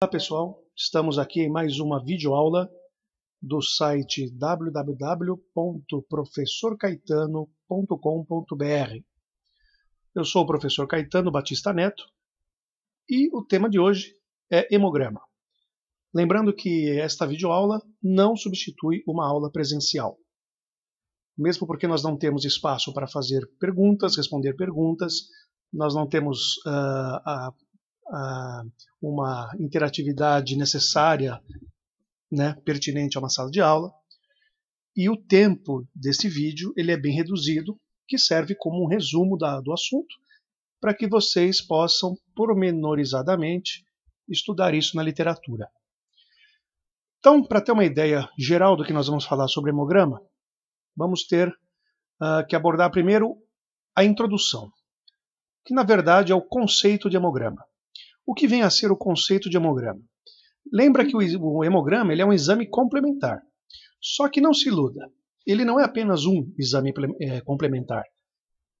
Olá pessoal, estamos aqui em mais uma videoaula do site www.professorcaetano.com.br. Eu sou o professor Caetano Batista Neto e o tema de hoje é hemograma. Lembrando que esta videoaula não substitui uma aula presencial, mesmo porque nós não temos espaço para fazer perguntas, responder perguntas, nós não temos uma interatividade necessária, pertinente a uma sala de aula, e o tempo desse vídeo ele é bem reduzido, que serve como um resumo do assunto, para que vocês possam pormenorizadamente estudar isso na literatura. Então, para ter uma ideia geral do que nós vamos falar sobre hemograma, vamos ter que abordar primeiro a introdução, que na verdade é o conceito de hemograma. O que vem a ser o conceito de hemograma? Lembra que o hemograma ele é um exame complementar. Só que não se iluda, ele não é apenas um exame complementar.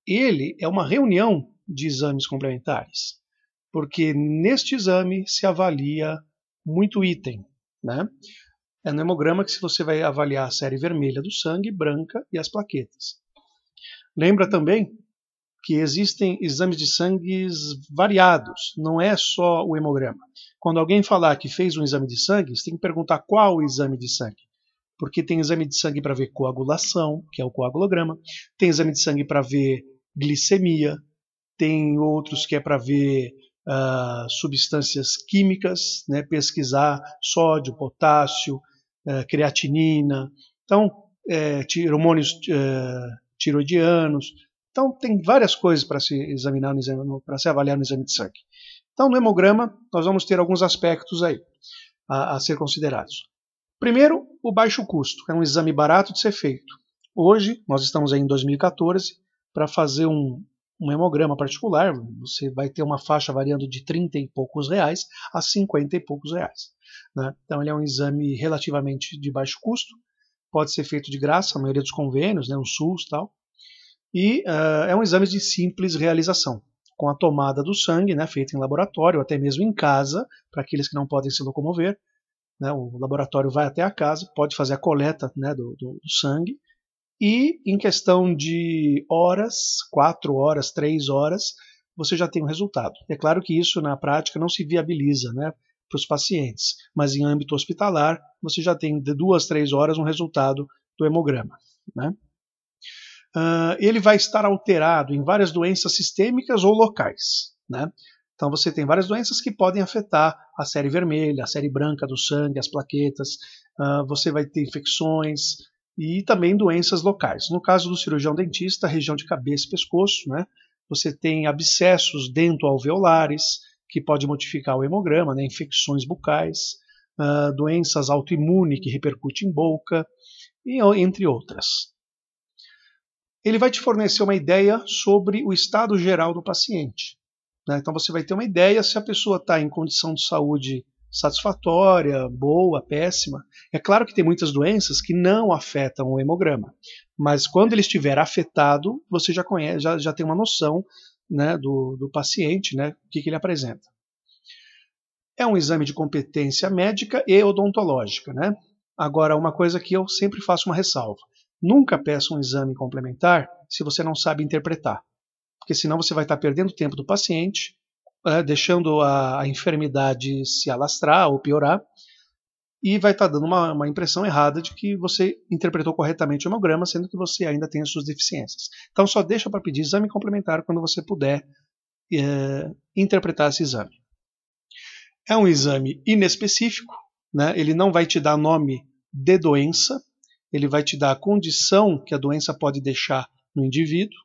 Ele é uma reunião de exames complementares, porque neste exame se avalia muito item. É no hemograma que você vai avaliar a série vermelha do sangue, branca e as plaquetas. Lembra também que existem exames de sangue variados, não é só o hemograma. Quando alguém falar que fez um exame de sangue, você tem que perguntar qual o exame de sangue. Porque tem exame de sangue para ver coagulação, que é o coagulograma, tem exame de sangue para ver glicemia, tem outros que é para ver substâncias químicas, pesquisar sódio, potássio, creatinina, então hormônios tiroidianos. Então, tem várias coisas para se examinar para se avaliar no exame de sangue. Então, no hemograma, nós vamos ter alguns aspectos aí a ser considerados. Primeiro, o baixo custo. É um exame barato de ser feito. Hoje, nós estamos aí em 2014, para fazer um hemograma particular, você vai ter uma faixa variando de 30 e poucos reais a 50 e poucos reais. Então, ele é um exame relativamente de baixo custo, pode ser feito de graça, a maioria dos convênios, o SUS e tal. E é um exame de simples realização, com a tomada do sangue, feita em laboratório, ou até mesmo em casa, para aqueles que não podem se locomover. O laboratório vai até a casa, pode fazer a coleta do sangue, e em questão de horas, 4 horas, 3 horas, você já tem um resultado. É claro que isso na prática não se viabiliza para os pacientes, mas em âmbito hospitalar, você já tem de 2 a 3 horas um resultado do hemograma. Ele vai estar alterado em várias doenças sistêmicas ou locais. Então você tem várias doenças que podem afetar a série vermelha, a série branca do sangue, as plaquetas, você vai ter infecções e também doenças locais. No caso do cirurgião dentista, região de cabeça e pescoço, você tem abscessos dentoalveolares, que pode modificar o hemograma, infecções bucais, doenças autoimunes que repercutem em boca, entre outras. Ele vai te fornecer uma ideia sobre o estado geral do paciente. Então você vai ter uma ideia se a pessoa está em condição de saúde satisfatória, boa, péssima. É claro que tem muitas doenças que não afetam o hemograma, mas quando ele estiver afetado, você já conhece, já tem uma noção do paciente, o que ele apresenta. É um exame de competência médica e odontológica. Agora, uma coisa que eu sempre faço uma ressalva. Nunca peça um exame complementar se você não sabe interpretar, porque senão você vai estar perdendo o tempo do paciente, deixando a enfermidade se alastrar ou piorar, e vai estar dando uma impressão errada de que você interpretou corretamente o hemograma, sendo que você ainda tem as suas deficiências. Então só deixa para pedir exame complementar quando você puder interpretar esse exame. É um exame inespecífico, ele não vai te dar nome de doença, ele vai te dar a condição que a doença pode deixar no indivíduo,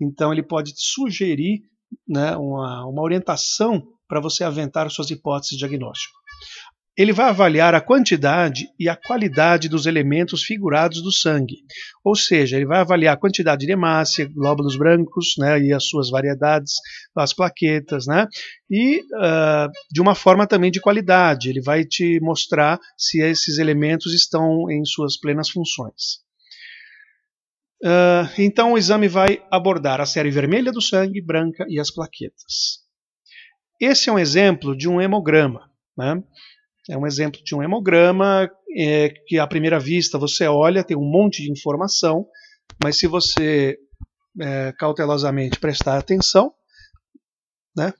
então ele pode te sugerir uma orientação para você aventar suas hipóteses de diagnóstico. Ele vai avaliar a quantidade e a qualidade dos elementos figurados do sangue, ou seja, ele vai avaliar a quantidade de hemácia, glóbulos brancos, e as suas variedades, as plaquetas, e de uma forma também de qualidade, ele vai te mostrar se esses elementos estão em suas plenas funções. Então o exame vai abordar a série vermelha do sangue, branca e as plaquetas. Esse é um exemplo de um hemograma. né? É um exemplo de um hemograma que à primeira vista você olha, tem um monte de informação, mas se você cautelosamente prestar atenção, né?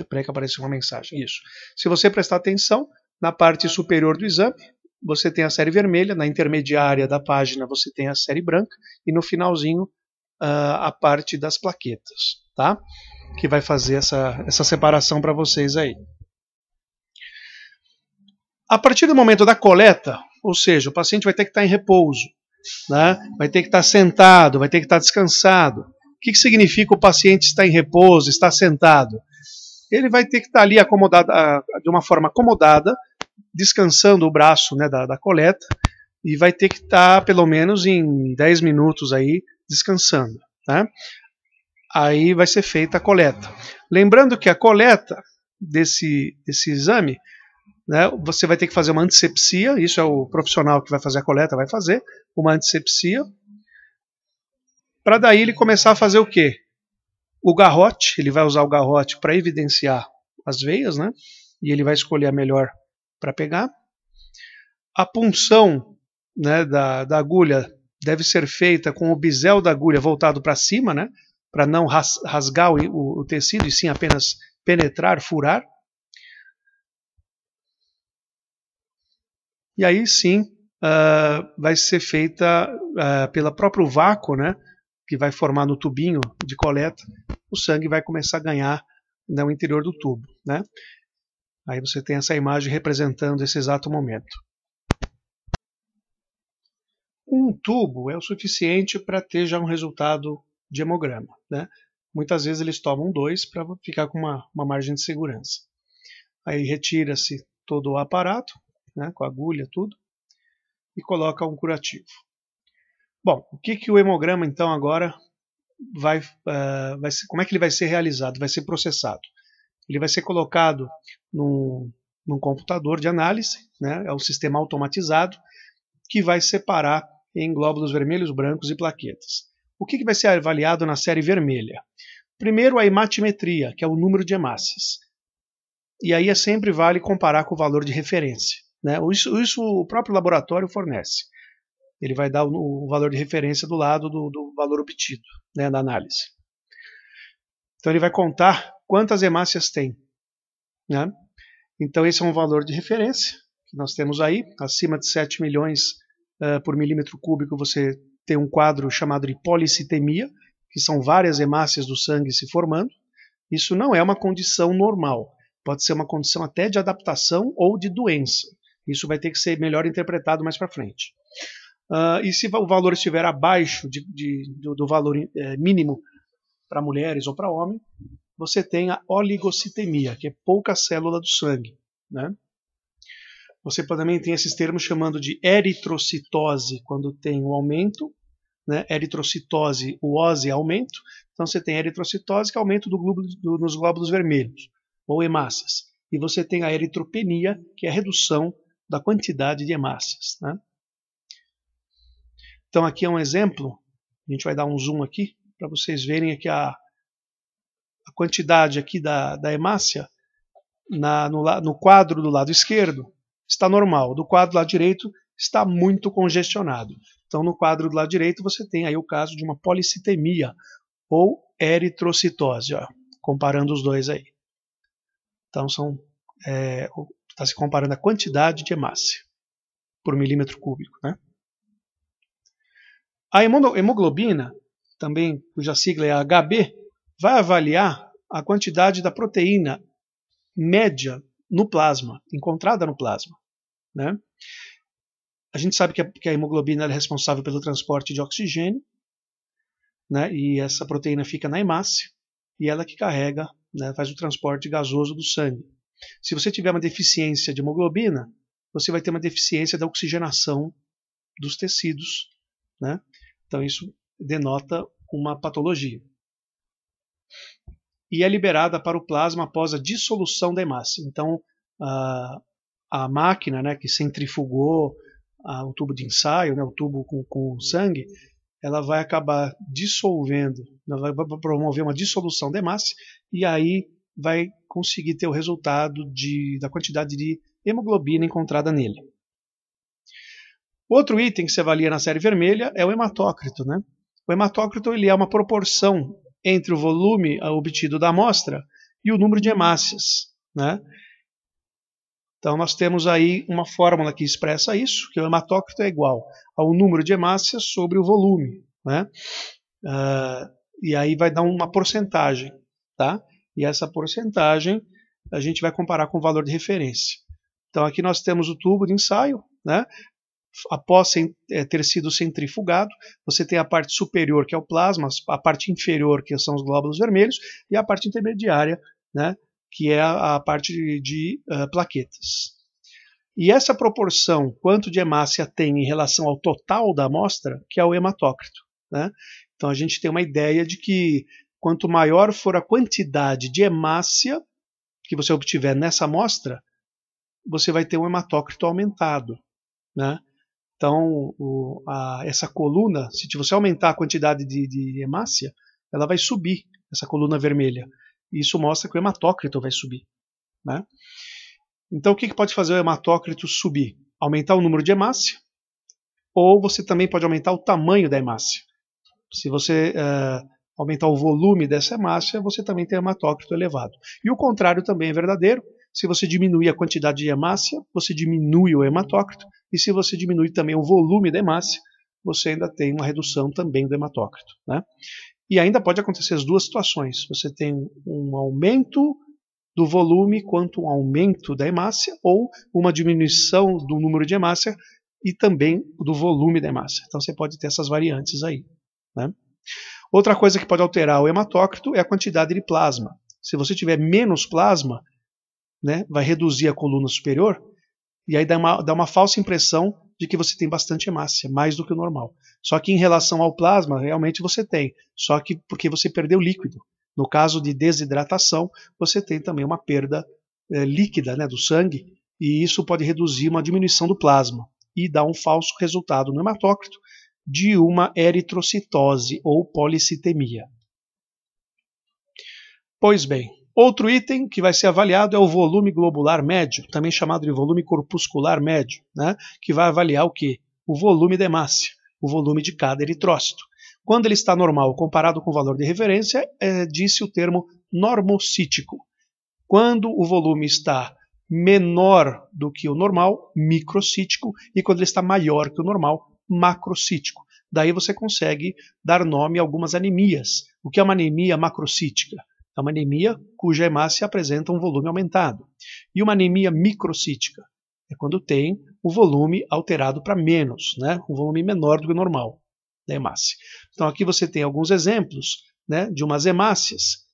Peraí que apareceu uma mensagem. Isso. Se você prestar atenção, na parte superior do exame, você tem a série vermelha, na intermediária da página você tem a série branca, e no finalzinho a parte das plaquetas, tá? Que vai fazer essa separação para vocês aí. A partir do momento da coleta, ou seja, o paciente vai ter que estar em repouso, né? Vai ter que estar sentado, vai ter que estar descansado. O que significa o paciente estar em repouso, estar sentado? Ele vai ter que estar ali acomodado, de uma forma acomodada, descansando o braço, né, da coleta, e vai ter que estar pelo menos em 10 minutos aí descansando, né? Aí vai ser feita a coleta. Lembrando que a coleta desse exame, né, você vai ter que fazer uma antisepsia, isso é o profissional que vai fazer a coleta, vai fazer uma antisepsia, para daí ele começar a fazer o quê? O garrote, ele vai usar o garrote para evidenciar as veias, né? E ele vai escolher a melhor para pegar. A punção, né, da agulha deve ser feita com o bisel da agulha voltado para cima, né? Para não rasgar o tecido e sim apenas penetrar, furar. E aí sim vai ser feita pelo próprio vácuo, né? Que vai formar no tubinho de coleta, o sangue vai começar a ganhar no interior do tubo, né? Aí você tem essa imagem representando esse exato momento. Um tubo é o suficiente para ter já um resultado de hemograma, né? Muitas vezes eles tomam 2 para ficar com uma margem de segurança. Aí retira-se todo o aparato, né, com a agulha, tudo, e coloca um curativo. Bom, o que o hemograma então agora vai ser, como é que ele vai ser realizado, vai ser processado? Ele vai ser colocado num computador de análise, né, é um sistema automatizado que vai separar em glóbulos vermelhos, brancos e plaquetas. O que vai ser avaliado na série vermelha? Primeiro a hematimetria, que é o número de hemácias. E aí sempre vale comparar com o valor de referência, né? Isso o próprio laboratório fornece. Ele vai dar o valor de referência do lado do valor obtido, né, da análise. Então ele vai contar quantas hemácias tem, né? Então esse é um valor de referência que nós temos aí, acima de 7 milhões por milímetro cúbico você tem um quadro chamado de policitemia, que são várias hemácias do sangue se formando. Isso não é uma condição normal, pode ser uma condição até de adaptação ou de doença. Isso vai ter que ser melhor interpretado mais para frente. E se o valor estiver abaixo do valor mínimo para mulheres ou para homem, você tem a oligocitemia, que é pouca célula do sangue, né? Você também tem esses termos chamando de eritrocitose, quando tem um aumento, né? Eritrocitose, o OSE é aumento, então você tem eritrocitose, que é aumento nos glóbulos vermelhos, ou hemácias. E você tem a eritropenia, que é a redução da quantidade de hemácias, né? Então aqui é um exemplo, a gente vai dar um zoom aqui, para vocês verem aqui a quantidade aqui da hemácia no quadro do lado esquerdo está normal, do quadro do lado direito está muito congestionado. Então no quadro do lado direito você tem aí o caso de uma policitemia ou eritrocitose, ó, comparando os dois aí. Então está se comparando a quantidade de hemácia por milímetro cúbico, né? A hemoglobina, também cuja sigla é HB, vai avaliar a quantidade da proteína média no plasma, encontrada no plasma, né? A gente sabe que a hemoglobina é responsável pelo transporte de oxigênio, né? E essa proteína fica na hemácia e ela que carrega, né, faz o transporte gasoso do sangue. Se você tiver uma deficiência de hemoglobina, você vai ter uma deficiência da oxigenação dos tecidos, né? Então isso denota uma patologia. E é liberada para o plasma após a dissolução da hemácia. Então a máquina, né, que centrifugou o tubo de ensaio, né, o tubo com sangue, ela vai acabar dissolvendo, ela vai promover uma dissolução da hemácia e aí vai conseguir ter o resultado da quantidade de hemoglobina encontrada nele. Outro item que se avalia na série vermelha é o hematócrito, né? O hematócrito ele é uma proporção entre o volume obtido da amostra e o número de hemácias, né? Então nós temos aí uma fórmula que expressa isso, que o hematócrito é igual ao número de hemácias sobre o volume, né? E aí vai dar uma porcentagem, tá? E essa porcentagem a gente vai comparar com o valor de referência. Então aqui nós temos o tubo de ensaio, né? Após ter sido centrifugado, você tem a parte superior, que é o plasma, a parte inferior, que são os glóbulos vermelhos, e a parte intermediária, né, que é a parte de plaquetas. E essa proporção, quanto de hemácia tem em relação ao total da amostra, que é o hematócrito, né? Então a gente tem uma ideia de que quanto maior for a quantidade de hemácia que você obtiver nessa amostra, você vai ter um hematócrito aumentado, né? Então, essa coluna, se você aumentar a quantidade de hemácia, ela vai subir, essa coluna vermelha. E isso mostra que o hematócrito vai subir, né? Então, o que pode fazer o hematócrito subir? Aumentar o número de hemácia, ou você também pode aumentar o tamanho da hemácia. Se você aumentar o volume dessa hemácia, você também tem hematócrito elevado. E o contrário também é verdadeiro. Se você diminuir a quantidade de hemácia, você diminui o hematócrito, e se você diminui também o volume da hemácia, você ainda tem uma redução também do hematócrito, né? E ainda pode acontecer as duas situações. Você tem um aumento do volume quanto um aumento da hemácia, ou uma diminuição do número de hemácia e também do volume da hemácia. Então você pode ter essas variantes aí, né? Outra coisa que pode alterar o hematócrito é a quantidade de plasma. Se você tiver menos plasma, né, vai reduzir a coluna superior, e aí dá uma falsa impressão de que você tem bastante hemácia, mais do que o normal. Só que em relação ao plasma, realmente você tem, só que porque você perdeu líquido. No caso de desidratação, você tem também uma perda líquida, né, do sangue, e isso pode reduzir uma diminuição do plasma, e dar um falso resultado no hematócrito de uma eritrocitose ou policitemia. Pois bem, outro item que vai ser avaliado é o volume globular médio, também chamado de volume corpuscular médio, né? Que vai avaliar o quê? O volume da hemácia, o volume de cada eritrócito. Quando ele está normal comparado com o valor de referência, diz-se o termo normocítico. Quando o volume está menor do que o normal, microcítico, e quando ele está maior que o normal, macrocítico. Daí você consegue dar nome a algumas anemias. O que é uma anemia macrocítica? É uma anemia cuja hemácia apresenta um volume aumentado. E uma anemia microcítica é quando tem o volume alterado para menos, né? Um volume menor do que o normal da hemácia. Então aqui você tem alguns exemplos, né, de umas hemácias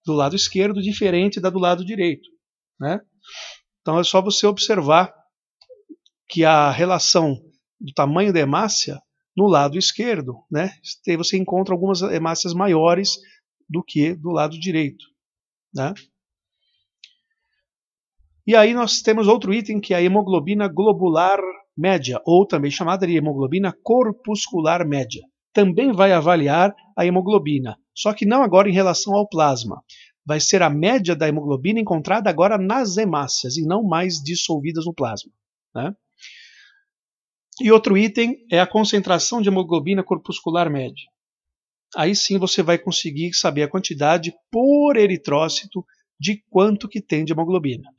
do lado esquerdo diferente da do lado direito, né? Então é só você observar que a relação do tamanho da hemácia no lado esquerdo, né, você encontra algumas hemácias maiores do que do lado direito, né? E aí nós temos outro item que é a hemoglobina globular média, ou também chamada de hemoglobina corpuscular média. Também vai avaliar a hemoglobina, só que não agora em relação ao plasma. Vai ser a média da hemoglobina encontrada agora nas hemácias e não mais dissolvidas no plasma, né? E outro item é a concentração de hemoglobina corpuscular média. Aí sim você vai conseguir saber a quantidade por eritrócito de quanto que tem de hemoglobina.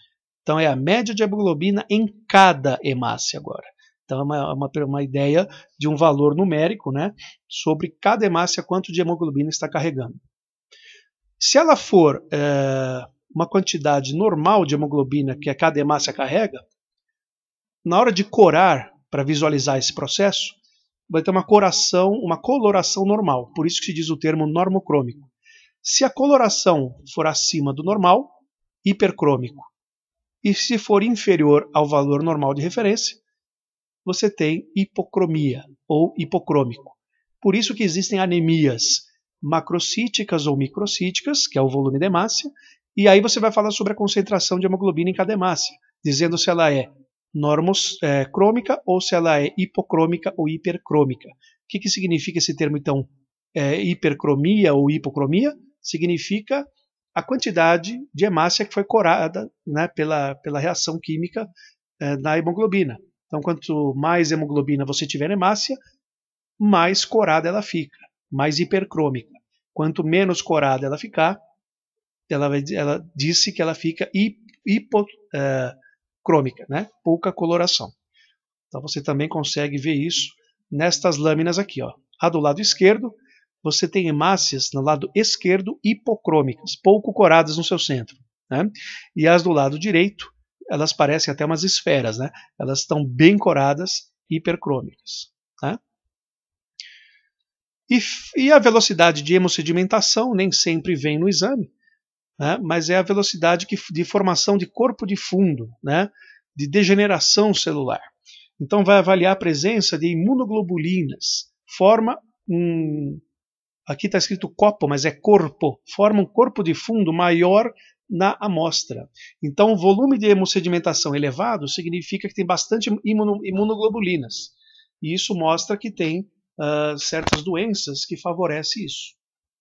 Então é a média de hemoglobina em cada hemácia agora. Então é uma ideia de um valor numérico, né, sobre cada hemácia quanto de hemoglobina está carregando. Se ela for uma quantidade normal de hemoglobina que a cada hemácia carrega, na hora de corar, para visualizar esse processo, vai ter uma coloração normal, por isso que se diz o termo normocrômico. Se a coloração for acima do normal, hipercrômico. E se for inferior ao valor normal de referência, você tem hipocromia ou hipocrômico. Por isso que existem anemias macrocíticas ou microcíticas, que é o volume da hemácia, e aí você vai falar sobre a concentração de hemoglobina em cada hemácia, dizendo se ela é normocrômica ou se ela é hipocrômica ou hipercrômica. O que significa esse termo, então? Hipercromia ou hipocromia? Significa a quantidade de hemácia que foi corada, né, pela reação química na hemoglobina. Então, quanto mais hemoglobina você tiver na hemácia, mais corada ela fica, mais hipercrômica. Quanto menos corada ela ficar, ela disse que ela fica hipocrômica, né? Pouca coloração. Então você também consegue ver isso nestas lâminas aqui, ó. A do lado esquerdo, você tem hemácias no lado esquerdo hipocrômicas, pouco coradas no seu centro, né? E as do lado direito, elas parecem até umas esferas, né? Elas estão bem coradas, hipercrômicas, né? E a velocidade de hemossedimentação nem sempre vem no exame, né? Mas é a velocidade de formação de corpo de fundo, né? De degeneração celular. Então vai avaliar a presença de imunoglobulinas, forma aqui está escrito copo, mas é corpo, forma um corpo de fundo maior na amostra. Então, o volume de hemossedimentação elevado significa que tem bastante imunoglobulinas. E isso mostra que tem certas doenças que favorecem isso,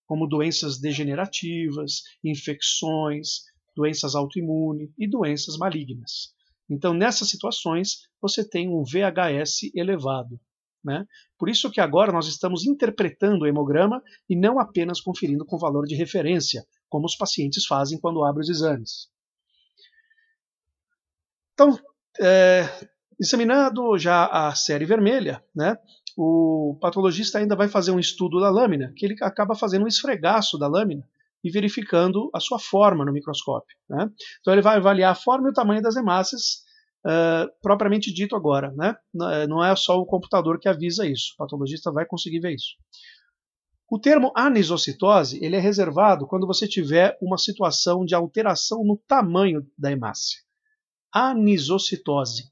como doenças degenerativas, infecções, doenças autoimunes e doenças malignas. Então, nessas situações, você tem um VHS elevado, né? Por isso que agora nós estamos interpretando o hemograma e não apenas conferindo com valor de referência, como os pacientes fazem quando abrem os exames. Então, examinando já a série vermelha, né, o patologista ainda vai fazer um estudo da lâmina, que ele acaba fazendo um esfregaço da lâmina e verificando a sua forma no microscópio, né? Então ele vai avaliar a forma e o tamanho das hemácias, propriamente dito agora, né? Não é só o computador que avisa isso, o patologista vai conseguir ver isso. O termo anisocitose ele é reservado quando você tiver uma situação de alteração no tamanho da hemácia. Anisocitose,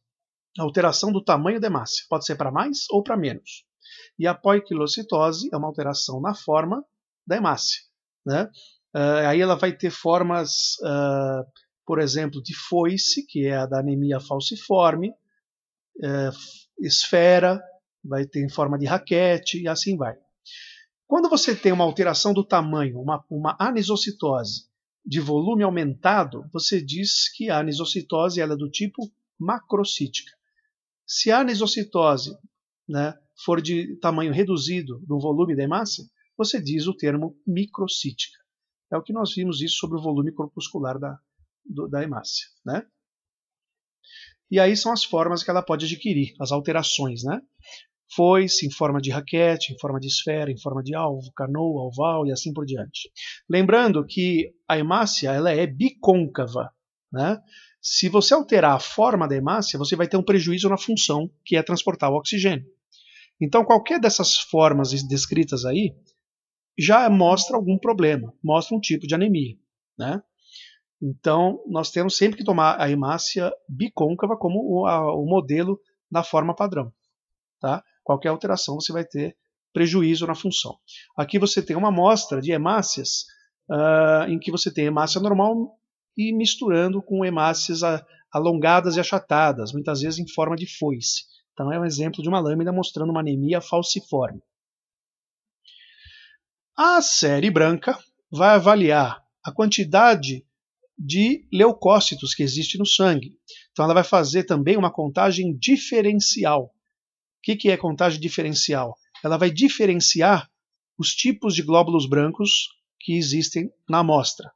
alteração do tamanho da hemácia, pode ser para mais ou para menos. E a poiquilocitose é uma alteração na forma da hemácia, né? Aí ela vai ter formas, por exemplo, de foice, que é a da anemia falciforme, esfera, vai ter em forma de raquete e assim vai. Quando você tem uma alteração do tamanho, uma anisocitose de volume aumentado, você diz que a anisocitose ela é do tipo macrocítica. Se a anisocitose, né, for de tamanho reduzido do volume da hemácia, você diz o termo microcítica. É o que nós vimos isso sobre o volume corpuscular da hemácia, né? E aí são as formas que ela pode adquirir, as alterações, né? Foice em forma de raquete, em forma de esfera, em forma de alvo, canoa, oval e assim por diante. Lembrando que a hemácia ela é bicôncava, né? Se você alterar a forma da hemácia, você vai ter um prejuízo na função, que é transportar o oxigênio. Então, qualquer dessas formas descritas aí já mostra algum problema, mostra um tipo de anemia, né? Então, nós temos sempre que tomar a hemácia bicôncava como o modelo da forma padrão, tá? Qualquer alteração você vai ter prejuízo na função. Aqui você tem uma amostra de hemácias em que você tem hemácia normal e misturando com hemácias alongadas e achatadas, muitas vezes em forma de foice. Então é um exemplo de uma lâmina mostrando uma anemia falciforme. A série branca vai avaliar a quantidade de leucócitos que existe no sangue. Então ela vai fazer também uma contagem diferencial. O que é contagem diferencial? Ela vai diferenciar os tipos de glóbulos brancos que existem na amostra.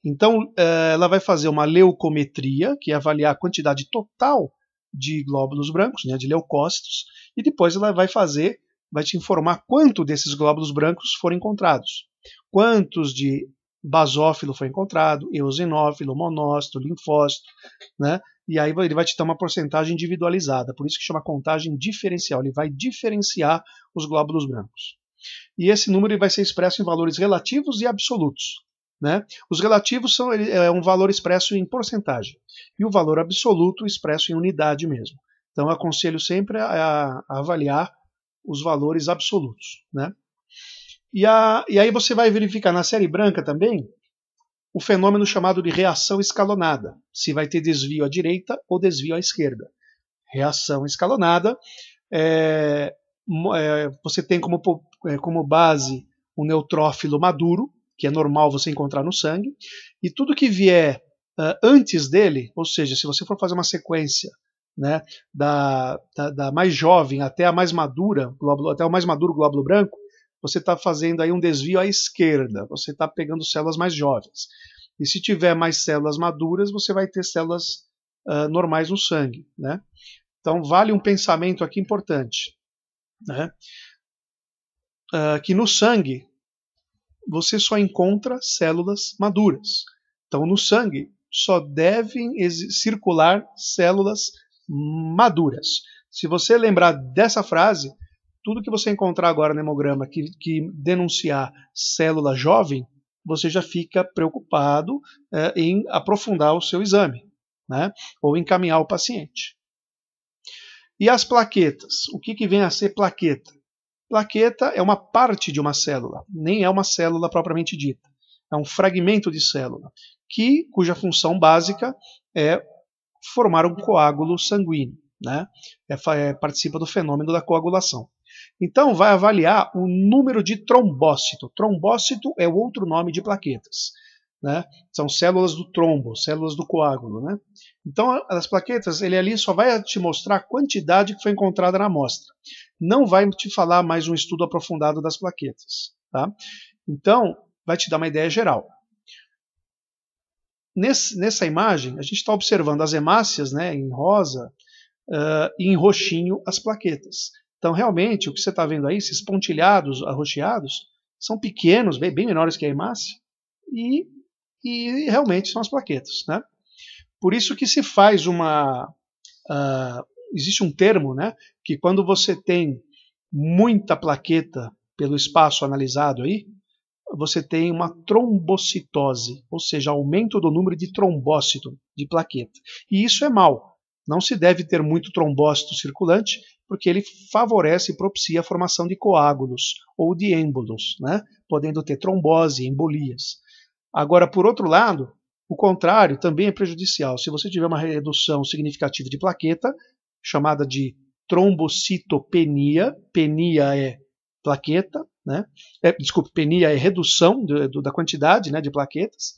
Então, ela vai fazer uma leucometria, que é avaliar a quantidade total de glóbulos brancos, né, de leucócitos, e depois ela vai te informar quanto desses glóbulos brancos foram encontrados. Quantos de basófilo foi encontrado, eosinófilo, monócito, linfócito, né? E aí ele vai te dar uma porcentagem individualizada, por isso que chama contagem diferencial, ele vai diferenciar os glóbulos brancos. E esse número vai ser expresso em valores relativos e absolutos, né? Os relativos é um valor expresso em porcentagem, e o valor absoluto expresso em unidade mesmo. Então eu aconselho sempre a avaliar os valores absolutos, né? E aí você vai verificar na série branca também o fenômeno chamado de reação escalonada, se vai ter desvio à direita ou desvio à esquerda. Reação escalonada, você tem como base o neutrófilo maduro, que é normal você encontrar no sangue, e tudo que vier antes dele, ou seja, se você for fazer uma sequência, né, da mais jovem até a mais madura, até o mais maduro glóbulo branco, você está fazendo aí um desvio à esquerda, você está pegando células mais jovens. E se tiver mais células maduras, você vai ter células normais no sangue, né? Então vale um pensamento aqui importante, né? Que no sangue você só encontra células maduras. Então no sangue só devem circular células maduras. Se você lembrar dessa frase, tudo que você encontrar agora no hemograma que denunciar célula jovem, você já fica preocupado em aprofundar o seu exame, né? Ou encaminhar o paciente. E as plaquetas? O que vem a ser plaqueta? Plaqueta é uma parte de uma célula, nem é uma célula propriamente dita. É um fragmento de célula, cuja função básica é formar um coágulo sanguíneo, né? Participa do fenômeno da coagulação. Então vai avaliar o número de trombócito. Trombócito é outro nome de plaquetas, né? São células do trombo, células do coágulo, né? Então as plaquetas, ele ali só vai te mostrar a quantidade que foi encontrada na amostra. Não vai te falar mais um estudo aprofundado das plaquetas, tá? Então vai te dar uma ideia geral. Nessa imagem, a gente está observando as hemácias, né, em rosa, e em roxinho as plaquetas. Então, realmente, o que você está vendo aí, esses pontilhados arroxeados, são pequenos, bem menores que a hemácia, e realmente são as plaquetas, né? Por isso que se faz existe um termo, né, que quando você tem muita plaqueta pelo espaço analisado aí, você tem uma trombocitose, ou seja, aumento do número de trombócito de plaqueta. E isso é mal. Não se deve ter muito trombócito circulante, porque ele favorece e propicia a formação de coágulos ou de êmbolos, né? Podendo ter trombose, embolias. Agora, por outro lado, o contrário também é prejudicial. Se você tiver uma redução significativa de plaqueta, chamada de trombocitopenia, penia é plaqueta, né? Desculpe, penia é redução da quantidade, né, de plaquetas.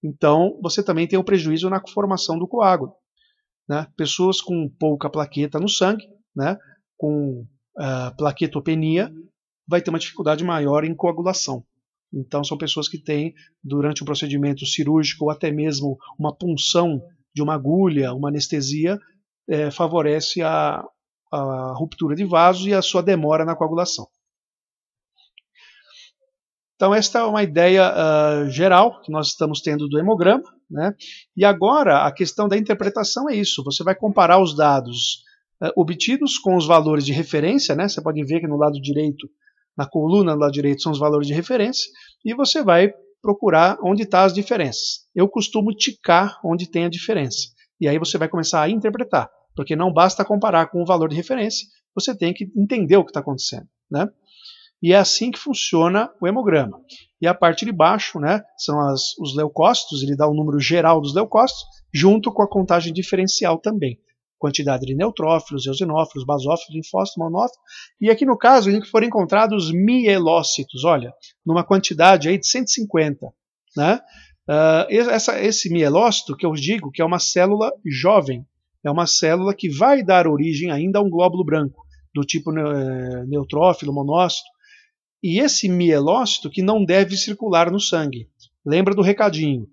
Então, você também tem um prejuízo na formação do coágulo, né? Pessoas com pouca plaqueta no sangue, né, com plaquetopenia, vai ter uma dificuldade maior em coagulação. Então, são pessoas que têm, durante um procedimento cirúrgico ou até mesmo uma punção de uma agulha, uma anestesia, favorece a ruptura de vasos e a sua demora na coagulação. Então, esta é uma ideia geral que nós estamos tendo do hemograma, né? E agora, a questão da interpretação é isso. Você vai comparar os dados obtidos com os valores de referência, né? Você pode ver que no lado direito, na coluna do lado direito, são os valores de referência, e você vai procurar onde estão as diferenças. Eu costumo ticar onde tem a diferença. E aí você vai começar a interpretar, porque não basta comparar com o valor de referência, você tem que entender o que está acontecendo, né? E é assim que funciona o hemograma. E a parte de baixo, né, são os leucócitos, ele dá o número geral dos leucócitos, junto com a contagem diferencial também. Quantidade de neutrófilos, eosinófilos, basófilos, linfócitos, monófilos. E aqui no caso, em que foram encontrados mielócitos, olha, numa quantidade aí de 150. Né? Esse mielócito, que eu digo que é uma célula jovem, é uma célula que vai dar origem ainda a um glóbulo branco, do tipo neutrófilo, monócito. E esse mielócito que não deve circular no sangue. Lembra do recadinho.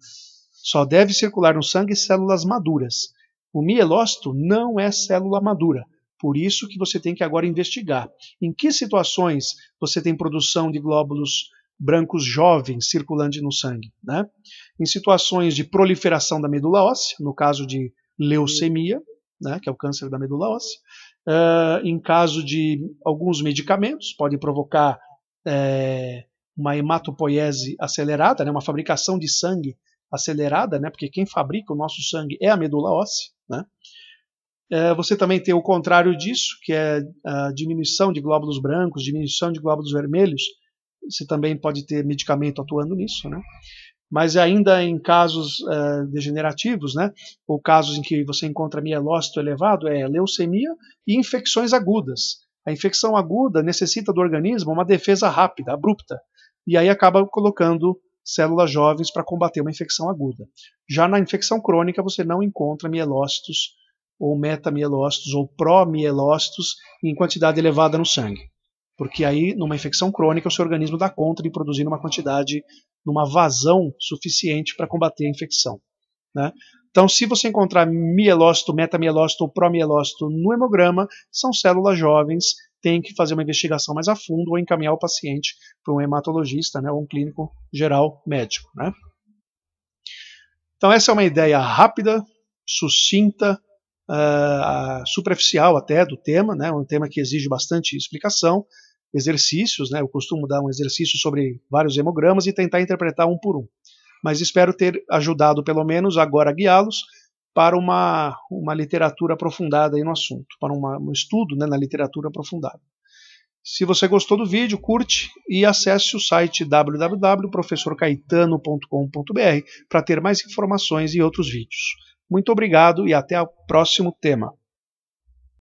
Só deve circular no sangue células maduras. O mielócito não é célula madura. Por isso que você tem que agora investigar. Em que situações você tem produção de glóbulos brancos jovens circulando no sangue, né? Em situações de proliferação da medula óssea, no caso de leucemia, né, que é o câncer da medula óssea. Em caso de alguns medicamentos, podem provocar uma hematopoiese acelerada, né, uma fabricação de sangue acelerada, né, porque quem fabrica o nosso sangue é a medula óssea. Né? Você também tem o contrário disso, que é a diminuição de glóbulos brancos, diminuição de glóbulos vermelhos. Você também pode ter medicamento atuando nisso, né? Mas ainda em casos degenerativos, né, ou casos em que você encontra mielócito elevado, é leucemia e infecções agudas. A infecção aguda necessita do organismo uma defesa rápida, abrupta, e aí acaba colocando células jovens para combater uma infecção aguda. Já na infecção crônica você não encontra mielócitos ou metamielócitos ou promielócitos em quantidade elevada no sangue. Porque aí, numa infecção crônica, o seu organismo dá conta de produzir uma quantidade, numa vazão suficiente para combater a infecção, né? Então, se você encontrar mielócito, metamielócito ou promielócito no hemograma, são células jovens, tem que fazer uma investigação mais a fundo ou encaminhar o paciente para um hematologista, né, ou um clínico geral médico, né? Então, essa é uma ideia rápida, sucinta, superficial até do tema, né, um tema que exige bastante explicação, exercícios, né, eu costumo dar um exercício sobre vários hemogramas e tentar interpretar um por um. Mas espero ter ajudado, pelo menos agora, a guiá-los para uma literatura aprofundada aí no assunto, para um estudo, né, na literatura aprofundada. Se você gostou do vídeo, curte e acesse o site www.professorcaetano.com.br para ter mais informações e outros vídeos. Muito obrigado e até o próximo tema.